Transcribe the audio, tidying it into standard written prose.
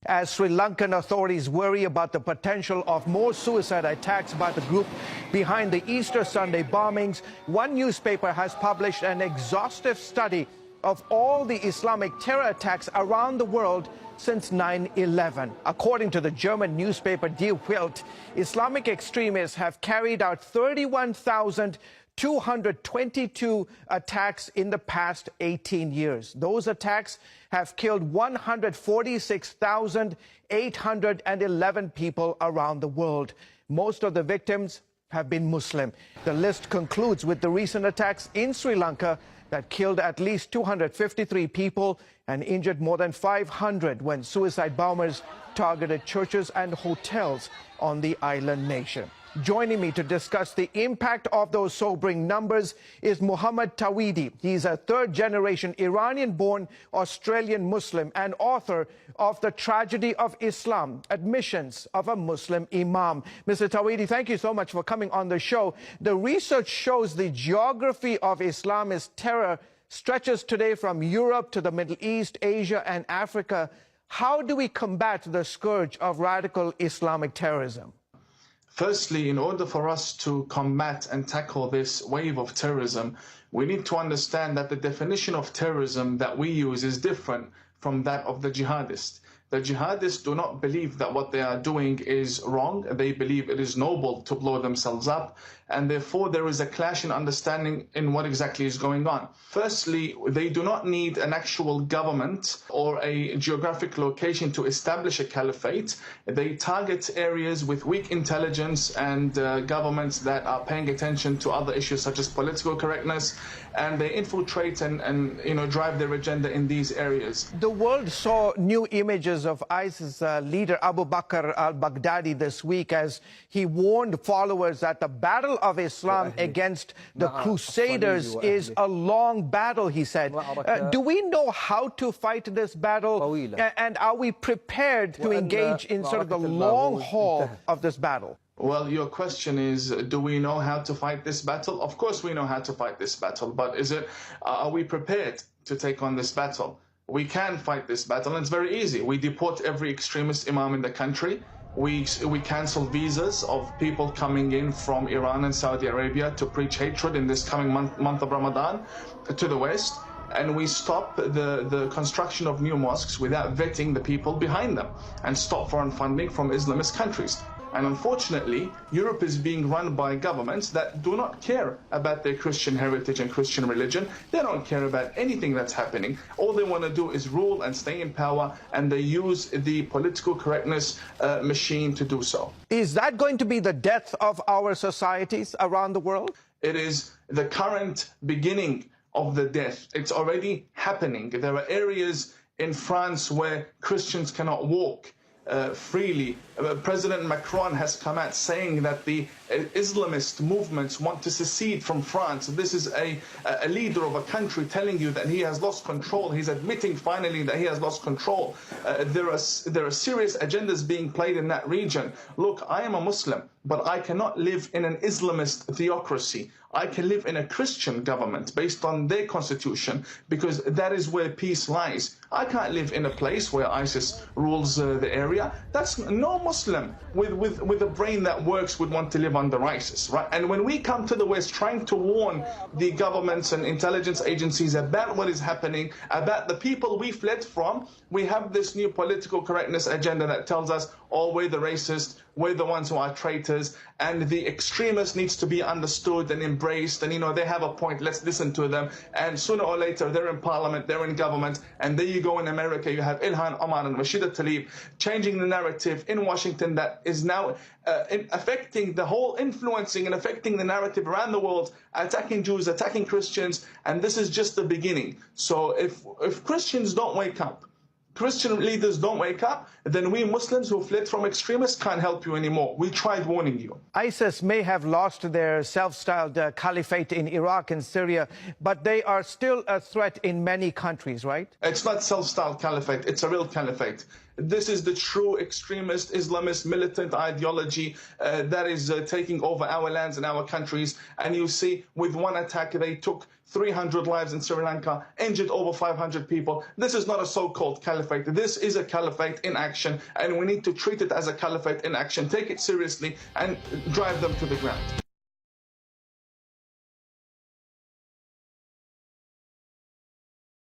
As Sri Lankan authorities worry about the potential of more suicide attacks by the group behind the Easter Sunday bombings, one newspaper has published an exhaustive study of all the Islamic terror attacks around the world since 9/11. According to the German newspaper Die Welt, Islamic extremists have carried out 31,222 attacks in the past 18 years. Those attacks have killed 146,811 people around the world. Most of the victims have been Muslim. The list concludes with the recent attacks in Sri Lanka that killed at least 253 people and injured more than 500 when suicide bombers targeted churches and hotels on the island nation. Joining me to discuss the impact of those sobering numbers is Imam Tawhidi. He's a third-generation Iranian-born Australian Muslim and author of The Tragedy of Islam, Admissions of a Muslim Imam. Mr. Tawhidi, thank you so much for coming on the show. The research shows the geography of Islamist terror stretches today from Europe to the Middle East, Asia, and Africa. How do we combat the scourge of radical Islamic terrorism? Firstly, in order for us to combat and tackle this wave of terrorism, we need to understand that the definition of terrorism that we use is different from that of the jihadists. The jihadists do not believe that what they are doing is wrong. They believe it is noble to blow themselves up, and therefore there is a clash in understanding in what exactly is going on. Firstly, they do not need an actual government or a geographic location to establish a caliphate. They target areas with weak intelligence and governments that are paying attention to other issues such as political correctness, and they infiltrate and drive their agenda in these areas. The world saw new images of ISIS leader Abu Bakr al-Baghdadi this week as he warned followers that the battle of Islam against the Crusaders is a long battle, he said. Do we know how to fight this battle, and are we prepared to engage in sort of the long haul of this battle? Well, your question is, do we know how to fight this battle? Of course we know how to fight this battle, but are we prepared to take on this battle? We can fight this battle, and it's very easy. We deport every extremist imam in the country. We cancel visas of people coming in from Iran and Saudi Arabia to preach hatred in this coming month of Ramadan to the West. And we stop the construction of new mosques without vetting the people behind them, and stop foreign funding from Islamist countries. And unfortunately, Europe is being run by governments that do not care about their Christian heritage and Christian religion. They don't care about anything that's happening. All they want to do is rule and stay in power, and they use the political correctness machine to do so. Is that going to be the death of our societies around the world? It is the current beginning of the death. It's already happening. There are areas in France where Christians cannot walk freely. President Macron has come out saying that the Islamist movements want to secede from France. This is a leader of a country telling you that he has lost control. He's admitting finally that he has lost control. There are serious agendas being played in that region. Look, I am a Muslim, but I cannot live in an Islamist theocracy. I can live in a Christian government based on their constitution, because that is where peace lies. I can't live in a place where ISIS rules the area. That's no Muslim with a brain that works would want to live under ISIS, right? And when we come to the West trying to warn the governments and intelligence agencies about what is happening, about the people we fled from, we have this new political correctness agenda that tells us, oh, we're the racists, we're the ones who are traitors, and the extremists needs to be understood and embraced, and they have a point, let's listen to them. And sooner or later they're in parliament, they're in government, and there you go in America, you have Ilhan Omar and Rashida Tlaib changing the narrative in Washington that is now affecting the whole, influencing and affecting the narrative around the world, attacking Jews, attacking Christians, and this is just the beginning. So if Christians don't wake up, Christian leaders don't wake up, then we Muslims who fled from extremists can't help you anymore. We tried warning you. ISIS may have lost their self-styled caliphate in Iraq and Syria, but they are still a threat in many countries, right? It's not self-styled caliphate, it's a real caliphate. This is the true extremist, Islamist, militant ideology that is taking over our lands and our countries. And you see, with one attack, they took 300 lives in Sri Lanka, injured over 500 people. This is not a so-called caliphate. This is a caliphate in action, and we need to treat it as a caliphate in action, take it seriously, and drive them to the ground.